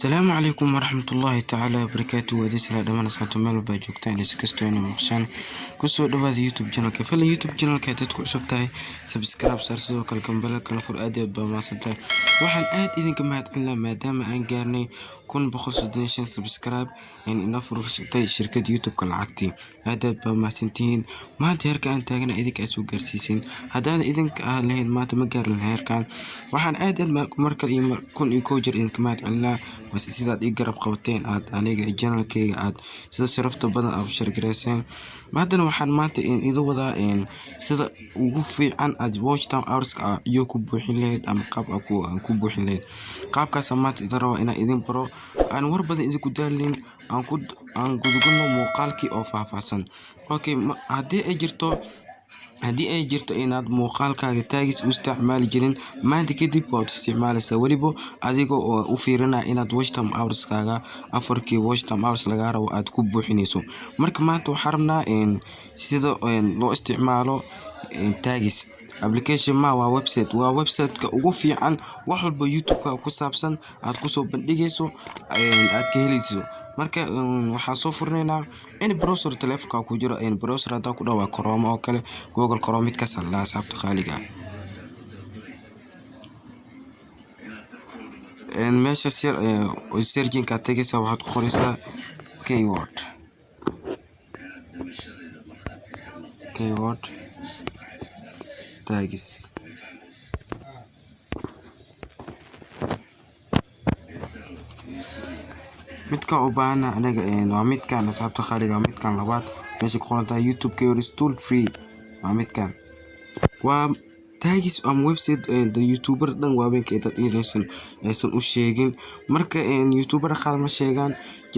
السلام عليكم ورحمة الله تعالى وبركاته. ودي سلا دمان سانتو ميل با joogtaan iskasto inay maqshaan kusoo dhawaada YouTube channelka fala YouTube channelka dadku cusub tahay subscribe sar sidoo kale kambalka fur aad ba maasantahay. waxaan aad idinka mahadcelinayaa maadaama aan gaarnay 135 subscribe ina fursatay shirkadda YouTube-ka lacagtii aad ba maasantiin. maanta heerka aan taagana idinka soo gaarsiisin hadaan idinka lahayn maanta ma gaarin heerkan. waxaan aad markale iyo kun iyo jeer idinka mahadcelinayaa bas sidaad ii garab qabateen aad aniga channelkayga aad sida sharafta badan aad share gareyseen. maadana waxaan maanta idin wadaa sida ugu fiican aad watch time hours iyo ku buuxin lahayd ama qaab ku buuxin lahayd. qaabkaas maanta idin rabo inaan idin baro aan war badan idinku daalin aan gudugno muuqaalkii oo faahfaahsan. okay haddii ay jirto inaad muuqaalkaaga taagis u isticmaali jirin maanta kadib waad isticmaalaysaa waliba adiga oo u fiirinaya inaad watch time hours kaaga afarkii watch time hours laga rabo aad ku buuxinayso. marka maanta waxaan rabnaa sida loo isticmaalo taagis application waa website-ka ugu fiican wax walba YouTube-ka ku saabsan aad ku soo bandhigayso aad ka helayso. marka waxaan soo furnaynaa in browser telefoonka ku jiro browser hada ku dhawa Chrome oo kale Google Chrome mid ka salaa sabta qaaliga meesha searching ka tagaysa waxaad ku qoraysaa keyword tags midka u baahan anaga waa midkan sabta qaaliga midkan labaad meesha ku qoran tahay YouTube keyword tool free waa midkan waa taagis am website YouTuber dhan waaweynka dad aysan u sheegin. marka YouTuber qaar ma sheegaan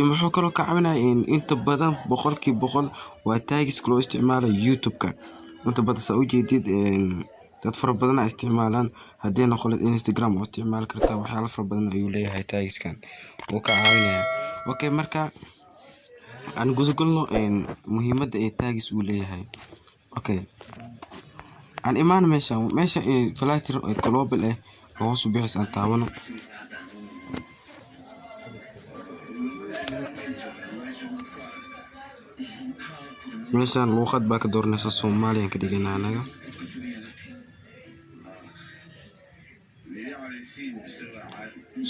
wuxuu kaloo ka caawinaya inta badan 100% waa taagis loo isticmaalo YouTube-ka inta badan soo jeedid dad fara badan ay isticmaalaan haddii noqoto Instagram oo isticmaal kartaa waxyaalo fara badan ayuu leeyahay taagiskan oo ka caawinaya. okay marka aan gudugulno muhiimadda ay taagis u leeyahay. okay aan imaan meesha flatter global oo soo bixis aan taawano meeshan luqad baa ka dooranaysa Soomaaliya ka dhiganaa anaga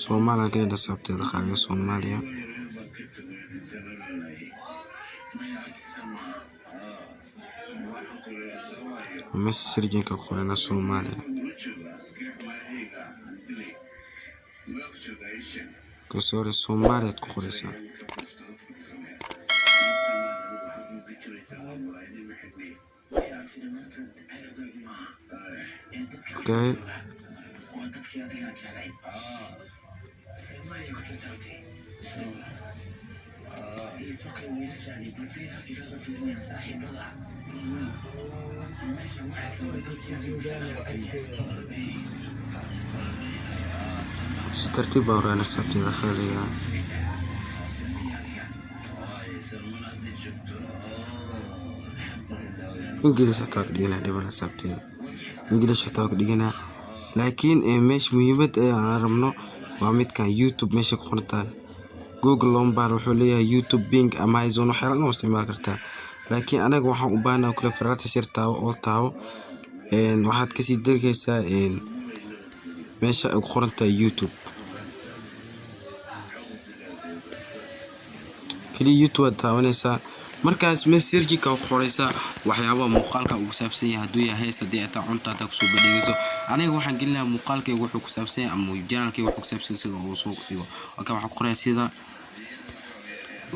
Soomaaliya ka sabteeda qaaliga Soomaaliya مسرجين كقولنا Soomaaliya كسر Soomaaliya تقوليسا okay ترتيب ورانا السبت داخلية إنجليز أتاك دينا دبنا السبت إنجليز أتاك دينا لكن مش مهمة عرمنا وعميد كان يوتيوب ماشي قناة جوجل لومبار وحوليها يوتيوب بينج أمازون وحيرنا واستعمال كرتها. لكن أنا waxaan u baahnaa kala farata shirtaa oo taawo waxaad ka sii dirgaysaa meesha ay qoran tahay YouTube kaliya YouTube taawanaysaa markaas message ka qoraysaa waxyaabaha muuqaalka ugu saabsan yahay haduu yahay sadii aad cuntada ku soo badhigayso aniga waxaan gelinayaa muuqaalkayga wuxuu ku saabsan yahay ama channelkayga wuxuu ku saabsan sida uu soo dhigo. okay waxaan qorayaa sida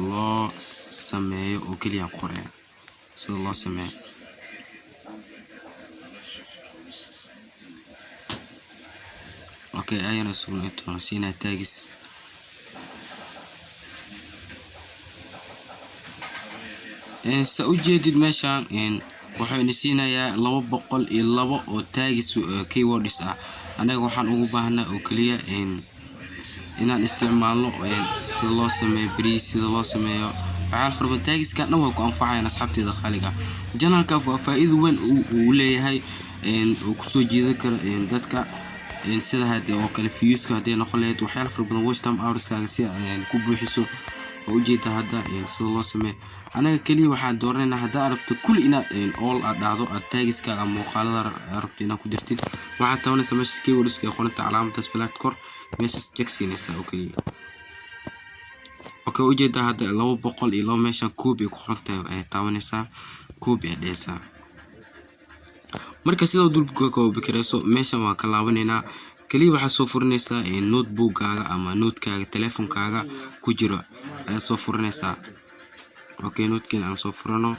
loo sameeyo oo kaliya qoraya sida loo sameeyo okay ayana soo siina taagis ujeedid meeshan waxaan siinayaa 202 oo taagis keywords anaga waxaan ugu baahnaa oo kaliya inaan isticmaalno sida loo sameeyo bariis sida loo sameeyo waxaan farban taagiska dhan way ku anfacayaan asxaabteeda qaaliga. channelka waa faa'iido weyn uu leeyahay oo ku soo jeedo kara dadka إن سيدا هادي أو كلا فيوسك هادي نخليت وحيال فربنا watch time hours كاغسي يعني كوبو حسو وجيت هذا إن سيدا الله سمي أنا كلي واحد دورنا هذا عرفت كل إنا إن all أدعو التاجس كأمو خالد عرفت إنا كدرتين واحد تاونا سمش سكي ولسكي أخونا علامة تسفيلات كور ميسس جكسي نسا أوكي أوكي وجيت هذا لو بقول إلو ماشان كوبي كورنتا تاونا سا كوبي ديسا marka sidoo dulka ka bikirayso meesha waa ka laabanayna kaliya waxa soo furinaysa notebook-kaaga ama note-kaaga telephone-kaaga ku jiro ayaa soo furinaysa okay note-kan aan soo furano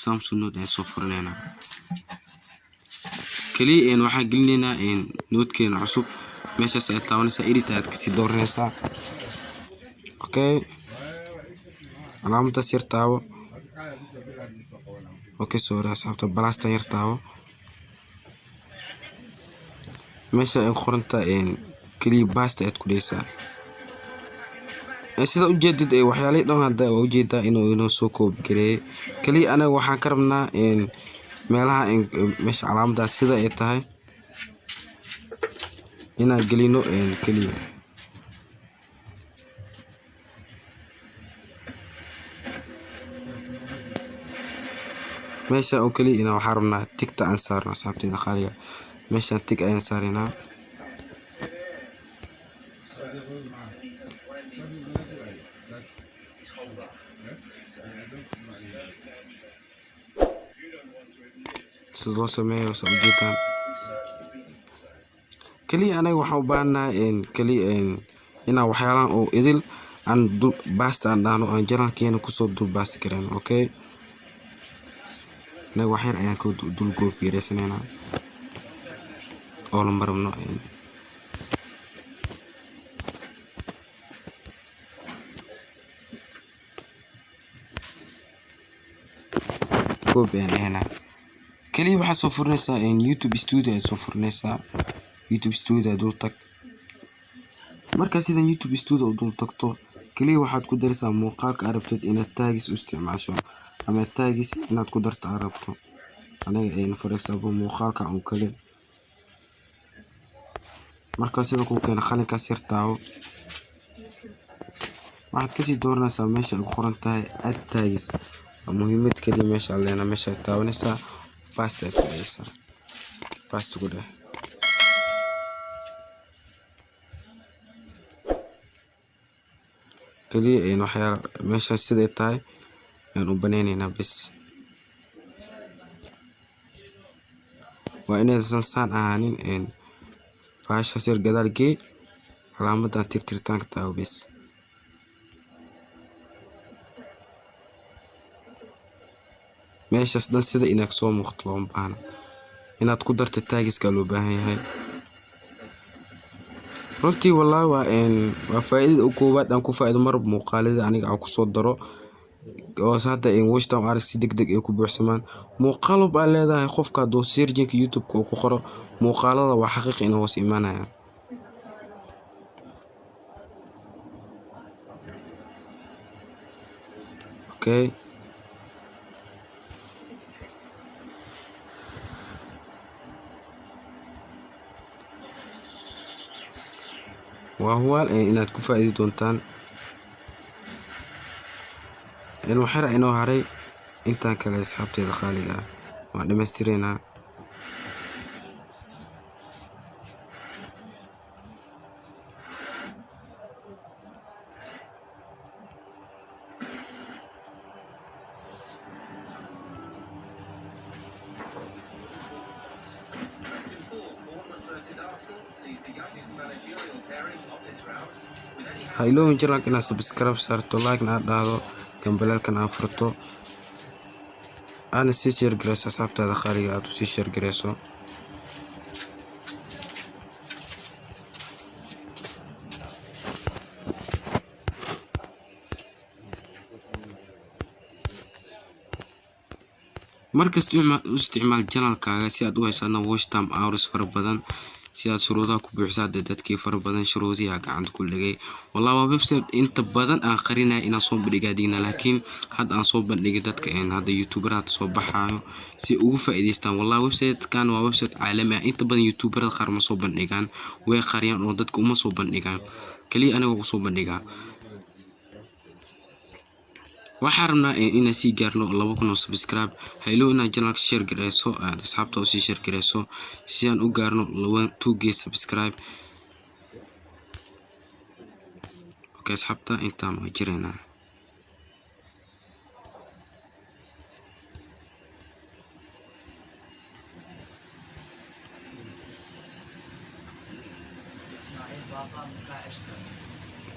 Samsung note aan soo furinayna kaliya waxa gelinayna note-kan cusub meesha ay taabanaysa edit aad ka sii dooranaysa okay calaamada sir taabo okay sorry asxaabta balasta yartaawo meesha ay qoranta kaliya basta aad ku dheysaa sida u jeedid waxyaalaha dhan hadda u jeedaa inuu soo koob gareey kaliya anaga waxaan ka rabnaa meelaha meesha calaamada sida ay tahay inaan gelino kaliya meesha oo kaliya ina waxa rabnaa tigta aan saarno asxaabtayda qaaliga meesha tig ayaan saarinaa sidoo sameeyo soo jeedaan kaliya anaga waxaan u baahanahay kaliya ina waxyaalahan oo idil aan basta aan dhaano aan jarankeena ku soo dul basta kareen okay أنا واحد أيام كود دول جروب يرسلنا أول مرة من نوعين جروب يعني هنا كلي واحد صفر نسا يوتيوب ستوديو صفر نسا يوتيوب ستوديو دول تك مركز إذا يوتيوب ستوديو دول تكتو كلي واحد كدرس موقعك عرفت إن التاجس استعمال شو أما التاجس إن تقدر تعرفه أنا فرس أبو موقعك أو كذا مركز إذا كان خلي كسر تاو واحد كسي دورنا سامش القرآن تاعي التاجس مهمة كلمة مش علينا مش تاو نسا باستا كويسة باستا كده كلي إنه حيار مش السيد تاعي إنه بنينا بس وإن الإنسان أهانين إن فاش يصير قدر جي علامة تكتير تانك تاو بس ماشي أصلا سيدا إنك سو مخطلون بانا إنها تقدر تتاجس قالوا باهي هاي runtii wallahi waa faa'iido u koobaad aan ku faa'iido mar muuqaalada aniga aan ku soo daro oo saada watch time hours si degdeg ay ku buuxsamaan muuqaalo baa leedahay qofka doo searching YouTube ku qoro muuqaalada waa xaqiiqi inuu hoos imaanaya okay وهو إن تكون فائدة دونتان إنه حرق إنه هري إنتان كلا يسحبتي الخالقة وعندما مسترينا هايلو جرانك إنا سبسكرايب صارتو لايك نادادو جنبلالك نافرتو أنا سيشير جريس أصابت هذا خارجي أتو سيشير جريسو مركز استعمال جنال كاغا سي أدو هيسانا watch time hours فربادان sidaad shuruudaha ku buuxisaa dadkii fara badan shuruudihi gacanta ku dhigay wallahi waa website inta badan aan qarinay inaan soo bandhigaadina laakiin hadda aan soo bandhigay dadka hadda youtuberada soo baxaayo si ugu faa'iideystaan wallahi website kan waa website caalami ah inta badan youtuberada qaar ma soo bandhigaan way qariyaan oo dadka uma soo bandhigaan kaliya aniga ugu soo bandhigaa waxaan rabnaa inaan sii gaarno 2,000 subscribe haylo inaan channelka share gareyso asxaabta oo sii share gareyso si aan u gaarno 2k subscribe okay asxaabta intaan waa jireena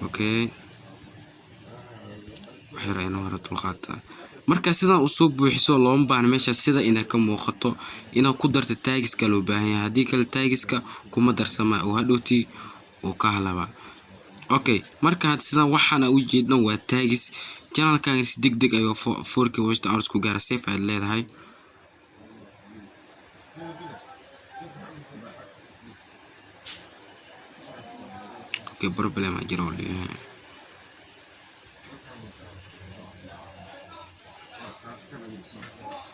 okay waxyarayna hore dulqaata marka sidaan u soo buuxiso looma baahna meesha sida ina ka muuqato inaa ku darto taagiska loo baahan yahay haddii kale taagiska kuma darsama oo hadhowti oo ka halaba okay marka sidaan waxaana u jeedno waa taagis channelkaaga si degdeg ayuu 4k watch hours ku gaara safe aad leedahay okay problem ma jiro leeyahay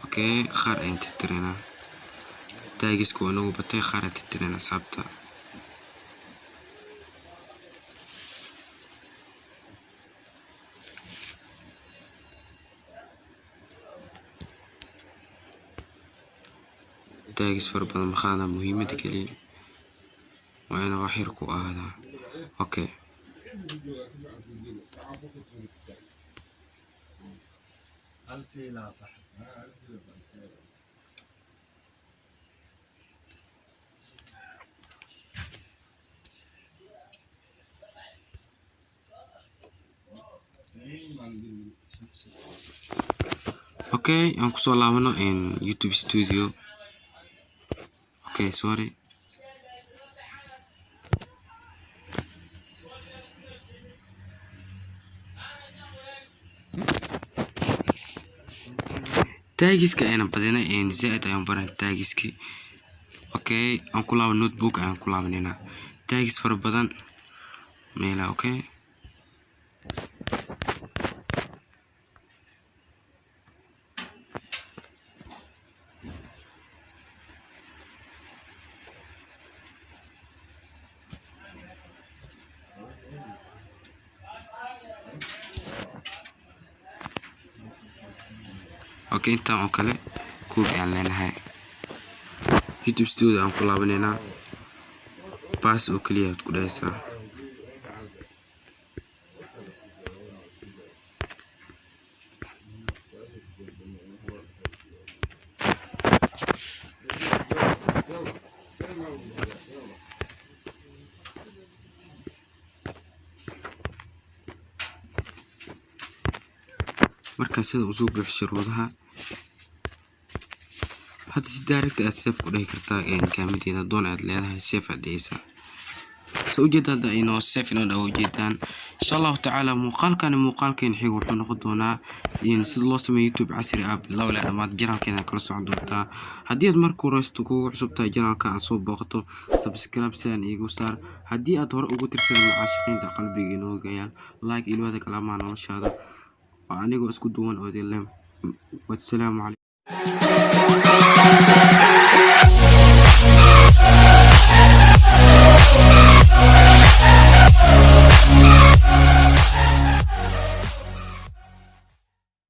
okay qaar ay titirina taagisku waa nagu batay qaar ay titirina asxaabta taagis far badan maxaana muhiimada kaliya waa inaa wax yar ku ahaada okay okay aan kusoo laabano YouTube studio okay sorry taagiska ayna badina zaid ayaan baran taagiski okay aan ku laabo notebook aan ku laabanina taagis fara badan meela okay okay intaan oo kale kuubi aan leenahay YouTube studio aan ku laabanayna pass oo kaliya aad ku dhaysaa marka sida uu soo buuxiyo shuruudaha hadda si direct aad save ku dhigi kartaa kaamideeda doon aad leedahay save adeeysa soo jeedada inoo save inoo dhaw jeedaan insha Allah ta'ala muuqaalkeen xigu wuxuu noqon doonaa sida loo sameeyo YouTube casri ah bilow ilaa dhamaad channelkeena kala socon doontaa haddii aad markuu raasto kugu cusub tahay channelka aan soo booqato subscribe saan iigu saar haddii aad hore ugu tirsan macaashiqiinta qalbiga inoo gayaan like ilwada kalamaan noloshaada وأنا أقول اسكت دوان أودي اللهم والسلام عليكم